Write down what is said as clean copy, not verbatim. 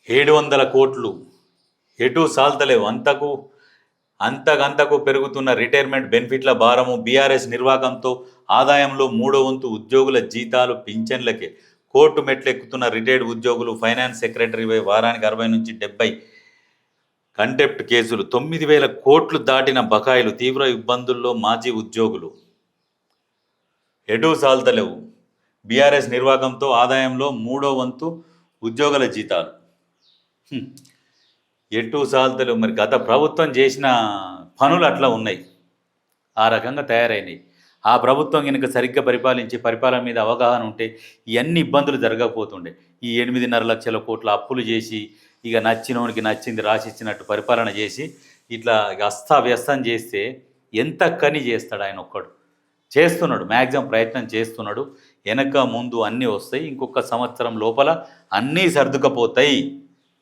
700 కోట్లు ఎటు సాల్తలేవు. అంతకంతకు పెరుగుతున్న రిటైర్మెంట్ బెనిఫిట్ల భారము బీఆర్ఎస్ నిర్వాహకంతో ఆదాయంలో మూడో వంతు ఉద్యోగుల జీతాలు పింఛన్లకే. కోర్టు మెట్లెక్కుతున్న రిటైర్డ్ ఉద్యోగులు. ఫైనాన్స్ సెక్రటరీపై వారానికి 60 నుంచి 70 కంటెంప్ట్ కేసులు. 9,000 కోట్లు దాటిన బకాయిలు. తీవ్ర ఇబ్బందుల్లో మాజీ ఉద్యోగులు. ఎటు సాల్తలేవు. బీఆర్ఎస్ నిర్వాహకంతో ఆదాయంలో మూడో వంతు ఉద్యోగుల జీతాలు ఎటు సాల్తలేవు. మరి గత ప్రభుత్వం చేసిన పనులు అట్లా ఉన్నాయి, ఆ రకంగా తయారైనాయి. ఆ ప్రభుత్వం కనుక సరిగ్గా పరిపాలన మీద అవగాహన ఉంటే ఇవన్నీ ఇబ్బందులు జరగకపోతుండే. ఈ 8.5 లక్షల కోట్ల అప్పులు చేసి ఇక నచ్చినోనికి నచ్చింది రాసిచ్చినట్టు పరిపాలన చేసి ఇట్లా అస్తవ్యస్తం చేస్తే ఎంత కని చేస్తాడు ఆయన ఒక్కడు. చేస్తున్నాడు, మ్యాక్సిమం ప్రయత్నం చేస్తున్నాడు. వెనక ముందు అన్నీ వస్తాయి. ఇంకొక సంవత్సరం లోపల అన్నీ సర్దుకపోతాయి.